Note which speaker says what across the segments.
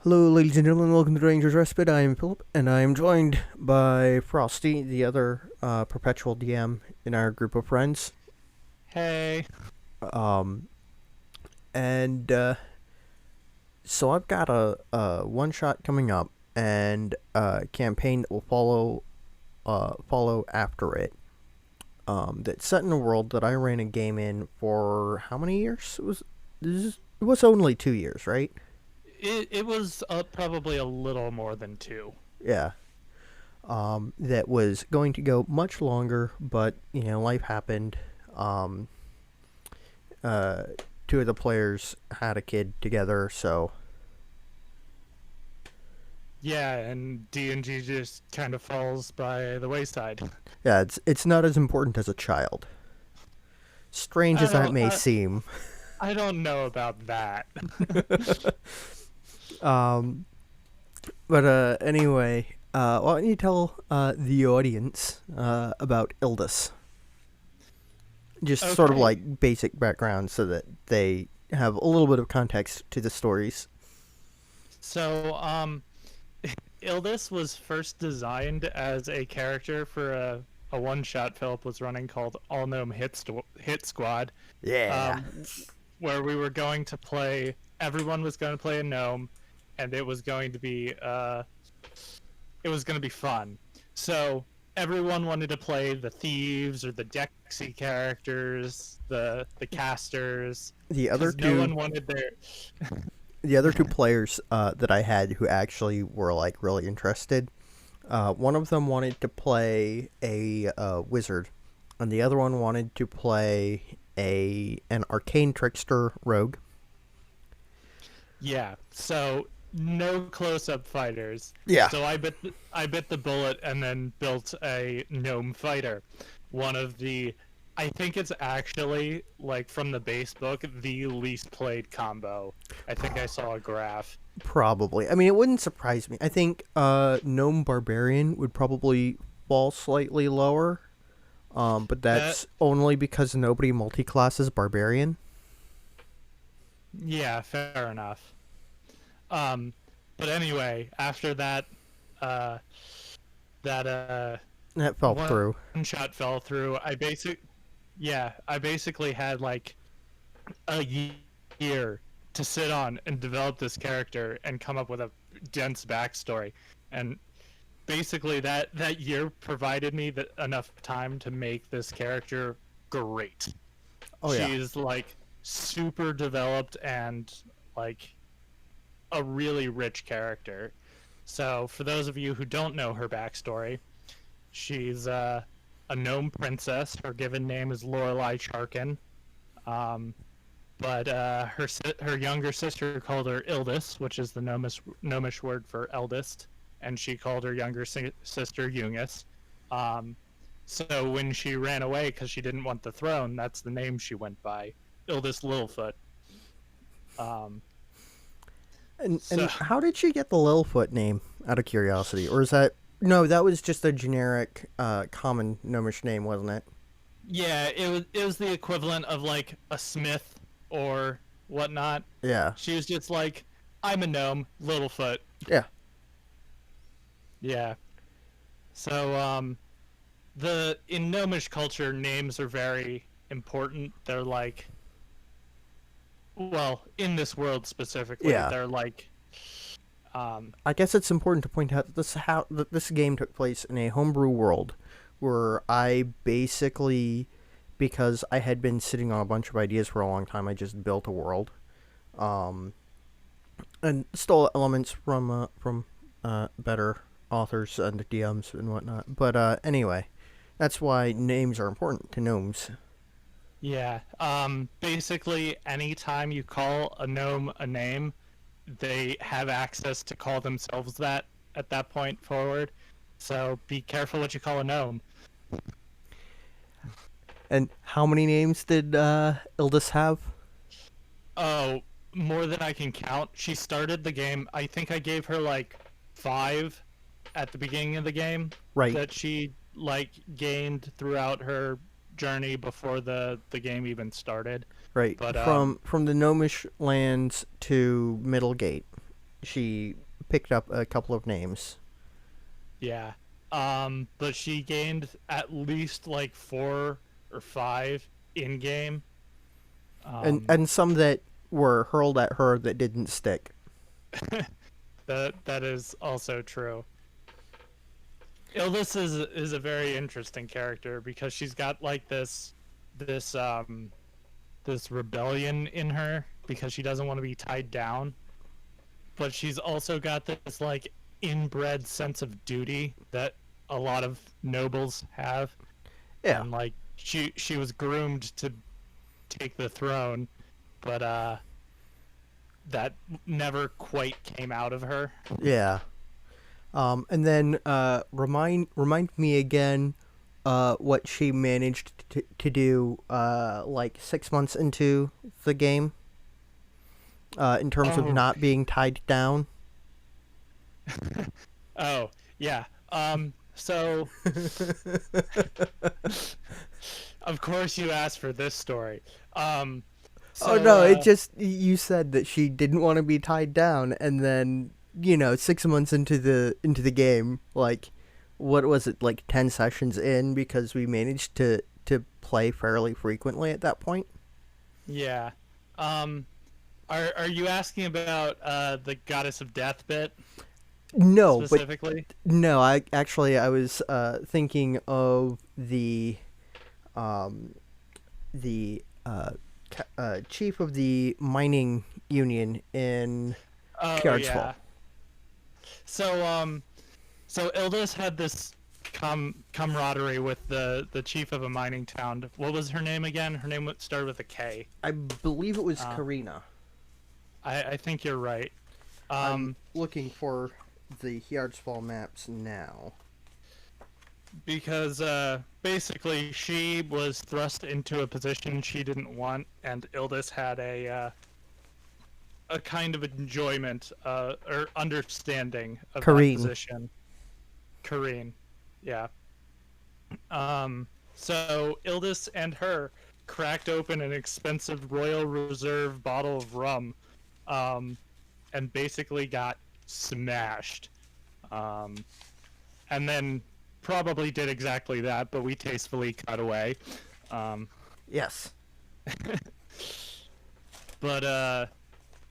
Speaker 1: Hello, ladies and gentlemen. Welcome to Rangers Respite. I am Philip, and I am joined by Frosty, the other perpetual DM in our group of friends.
Speaker 2: Hey.
Speaker 1: Um, and so I've got a one shot coming up, and a campaign that will follow after it. That's set in a world that I ran a game in for how many years? It was only 2 years, right?
Speaker 2: It was probably a little more than two.
Speaker 1: Yeah. That was going to go much longer, but life happened. Um, uh, Two of the players had a kid together, so
Speaker 2: Yeah, and D&G just kind of falls by the wayside.
Speaker 1: yeah, it's not as important as a child. Strange
Speaker 2: I
Speaker 1: as that
Speaker 2: don't
Speaker 1: may
Speaker 2: I,
Speaker 1: seem.
Speaker 2: I don't know about that.
Speaker 1: um, but anyway, why don't you tell the audience about Ildus? Just sort of
Speaker 2: Okay.
Speaker 1: like basic background, so that they have a little bit of context to the stories.
Speaker 2: So, Ildis was first designed as a character for a one-shot Philip was running called All Gnome Hit Squad,
Speaker 1: Yeah.
Speaker 2: um, where we were going to play. Everyone was going to play a gnome, and it was going to be fun. So everyone wanted to play the thieves or the Dexy characters, the casters,
Speaker 1: The other
Speaker 2: because no
Speaker 1: two
Speaker 2: one wanted their.
Speaker 1: the other two players that I had who actually were like really interested. One of them wanted to play a wizard, and the other one wanted to play a an arcane trickster rogue.
Speaker 2: Yeah, so no close-up fighters.
Speaker 1: Yeah,
Speaker 2: So I bit the bullet and then built a gnome fighter. One of the I think it's actually like from the base book the least played combo. I think I saw a graph.
Speaker 1: probably. I mean, it wouldn't surprise me. I think gnome barbarian would probably fall slightly lower. But
Speaker 2: That
Speaker 1: that's only because nobody multi-classes barbarian.
Speaker 2: Yeah, fair enough. Um, but anyway, after that, uh, that
Speaker 1: That fell
Speaker 2: one
Speaker 1: through.
Speaker 2: shot fell through. I basically had like a year to sit on and develop this character and come up with a dense backstory, and basically that year provided me enough time to make this character great.
Speaker 1: Oh yeah.
Speaker 2: She's like super developed and like a really rich character. So, for those of you who don't know her backstory, she's a gnome princess. Her given name is Lorelei Charkin. Um, but her younger sister called her Ildis, which is the gnomish word for eldest, and she called her younger sister Eunice. Um, so when she ran away because she didn't want the throne, that's the name she went by, Ildis Littlefoot. Um, so
Speaker 1: And how did she get the Lilfoot name? Out of curiosity, or is that no? That was just a generic, common gnomish name, wasn't it?
Speaker 2: yeah, it was the equivalent of like a smith or whatnot.
Speaker 1: Yeah.
Speaker 2: She was just like, I'm a gnome, Littlefoot.
Speaker 1: Yeah.
Speaker 2: Yeah. So the in gnomish culture, names are very important. They're like, well, in this world specifically,
Speaker 1: Yeah.
Speaker 2: they're like, um,
Speaker 1: I guess it's important to point out that this game took place in a homebrew world, where I basically, because I had been sitting on a bunch of ideas for a long time, I just built a world, um, and stole elements from better authors and DMs and whatnot. But anyway, that's why names are important to gnomes.
Speaker 2: yeah. Basically, anytime you call a gnome a name, they have access to call themselves that at that point forward. So be careful what you call a gnome.
Speaker 1: And how many names did Ildis have?
Speaker 2: Oh, more than I can count. She started the game. I think I gave her like five at the beginning of the game
Speaker 1: Right,
Speaker 2: that she like gained throughout her journey before the game even started.
Speaker 1: right.
Speaker 2: But
Speaker 1: From the gnomish lands to Middlegate. she picked up a couple of names.
Speaker 2: Yeah. But she gained at least like 4 or 5 in game. Um,
Speaker 1: And some that were hurled at her that didn't stick.
Speaker 2: that is also true. Illness is a very interesting character because she's got like this this rebellion in her because she doesn't want to be tied down, but she's also got this like inbred sense of duty that a lot of nobles have,
Speaker 1: Yeah.
Speaker 2: and like she was groomed to take the throne, but that never quite came out of her.
Speaker 1: Yeah. And then remind me again what she managed to do like 6 months into the game in terms of
Speaker 2: Oh,
Speaker 1: not being tied down.
Speaker 2: oh, yeah. So of course you asked for this story. Um,
Speaker 1: Oh
Speaker 2: so
Speaker 1: no, it just you said that she didn't want to be tied down, and then 6 months into the game, like what was it, like 10 sessions in, because we managed to play fairly frequently at that point.
Speaker 2: yeah. Um, are you asking about the goddess of death bit
Speaker 1: No, but
Speaker 2: specifically?
Speaker 1: no, I was thinking of um the chief of the mining union in
Speaker 2: Oh
Speaker 1: Yardsfall.
Speaker 2: yeah. So so Ildas had this camaraderie with the chief of a mining town. What was her name again? Her name started with a K.
Speaker 1: I believe it was
Speaker 2: Uh,
Speaker 1: Karina.
Speaker 2: I think you're right.
Speaker 1: I'm
Speaker 2: Um,
Speaker 1: looking for the Yardsfall maps now.
Speaker 2: because basically she was thrust into a position she didn't want, and Ildas had a kind of enjoyment or understanding of that
Speaker 1: Kareen.
Speaker 2: position. Kareen, yeah. So Ildas and her cracked open an expensive Royal Reserve bottle of rum, um, and basically got smashed. Um, and then probably did exactly that, but we tastefully cut away. Um,
Speaker 1: Yes.
Speaker 2: but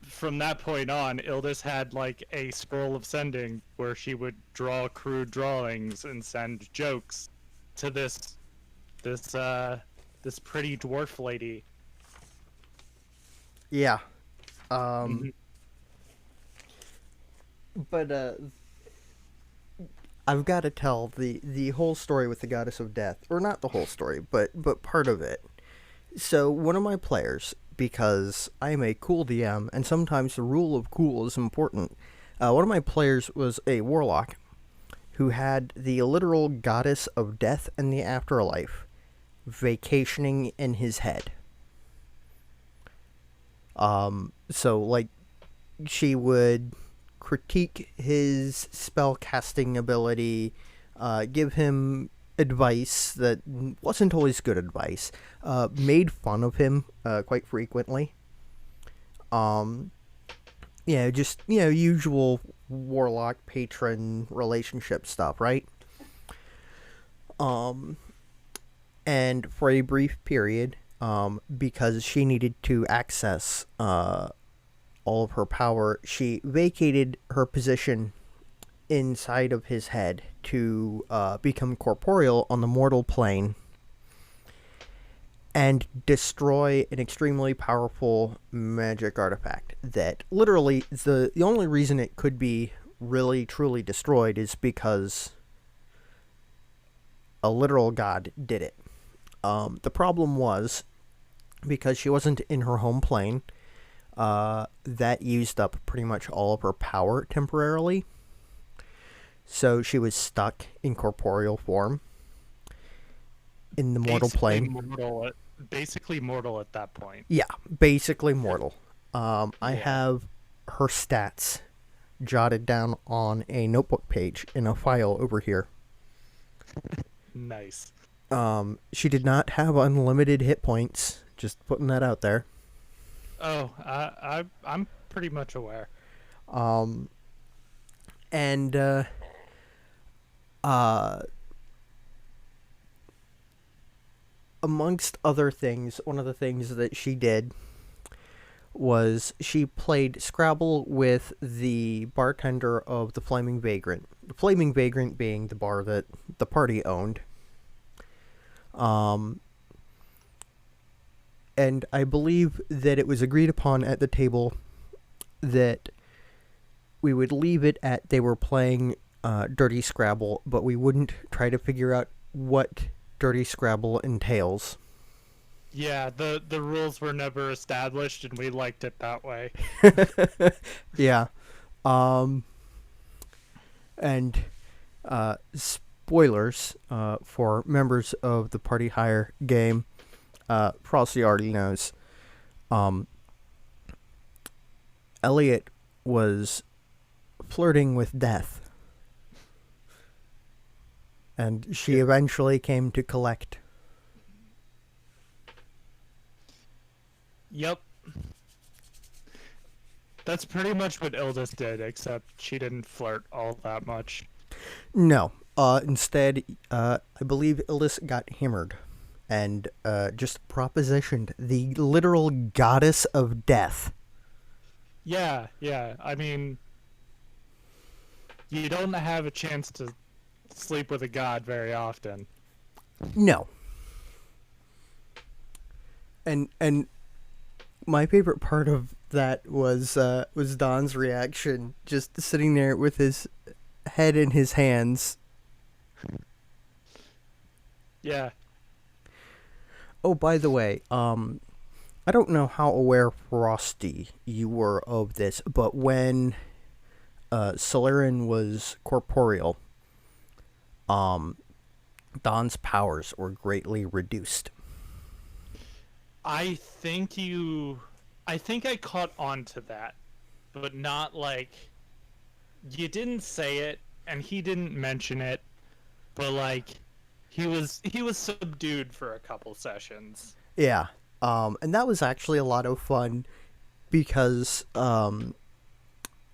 Speaker 2: from that point on, Ildas had like a scroll of sending where she would draw crude drawings and send jokes to this this pretty dwarf lady.
Speaker 1: Yeah.
Speaker 2: Mhm.
Speaker 1: But I've got to tell the whole story with the goddess of death, or not the whole story, but part of it. So one of my players, because I am a cool DM, and sometimes the rule of cool is important. One of my players was a warlock who had the literal goddess of death and the afterlife vacationing in his head. So like she would critique his spell casting ability, give him advice that wasn't always good advice, made fun of him quite frequently. Um, yeah, just usual warlock patron relationship stuff, right? Um, and for a brief period, because she needed to access all of her power, she vacated her position inside of his head to become corporeal on the mortal plane and destroy an extremely powerful magic artifact that literally the only reason it could be really truly destroyed is because a literal god did it. The problem was because she wasn't in her home plane, that used up pretty much all of her power temporarily. So she was stuck in corporeal form in the mortal
Speaker 2: Basically
Speaker 1: plane.
Speaker 2: mortal. Basically mortal at that point.
Speaker 1: Yeah, basically mortal. I
Speaker 2: Yeah.
Speaker 1: have her stats jotted down on a notebook page in a file over here.
Speaker 2: Nice.
Speaker 1: She did not have unlimited hit points. Just putting that out there.
Speaker 2: Oh, I'm pretty much aware.
Speaker 1: And uh, amongst other things, one of the things that she did was she played Scrabble with the bartender of the Flaming Vagrant. The Flaming Vagrant being the bar that the party owned. Um, and I believe that it was agreed upon at the table that we would leave it at they were playing Dirty Scrabble, but we wouldn't try to figure out what Dirty Scrabble entails.
Speaker 2: Yeah, the rules were never established, and we liked it that way.
Speaker 1: Yeah. Um, and spoilers for members of the Party Hire game, Frosty already knows. Um, Elliot was flirting with death, and she eventually came to collect.
Speaker 2: Yep. That's pretty much what Ildis did, except she didn't flirt all that much.
Speaker 1: No. Instead, I believe Illus got hammered and just propositioned the literal goddess of death.
Speaker 2: Yeah, yeah. I mean, you don't have a chance to sleep with a god very often.
Speaker 1: No. And my favorite part of that was Don's reaction, just sitting there with his head in his hands.
Speaker 2: Yeah.
Speaker 1: Oh, by the way, I don't know how aware, Frosty, you were of this, but when Celerin was corporeal, Don's powers were greatly reduced.
Speaker 2: I think I caught on to that, but not like you didn't say it and he didn't mention it, but like he was subdued for a couple sessions.
Speaker 1: Yeah. And that was actually a lot of fun because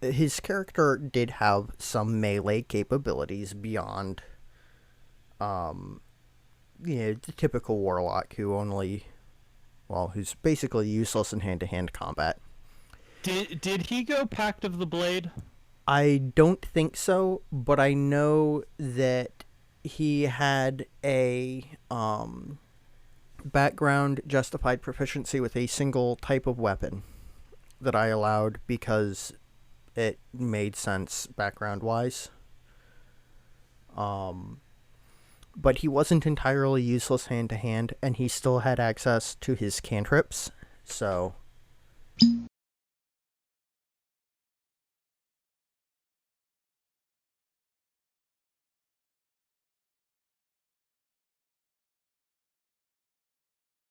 Speaker 1: his character did have some melee capabilities beyond the typical warlock who's basically useless in hand-to-hand combat.
Speaker 2: Did he go Pact of the Blade?
Speaker 1: I don't think so, but I know that he had a background justified proficiency with a single type of weapon that I allowed because it made sense background-wise. But he wasn't entirely useless hand-to-hand, and he still had access to his cantrips, so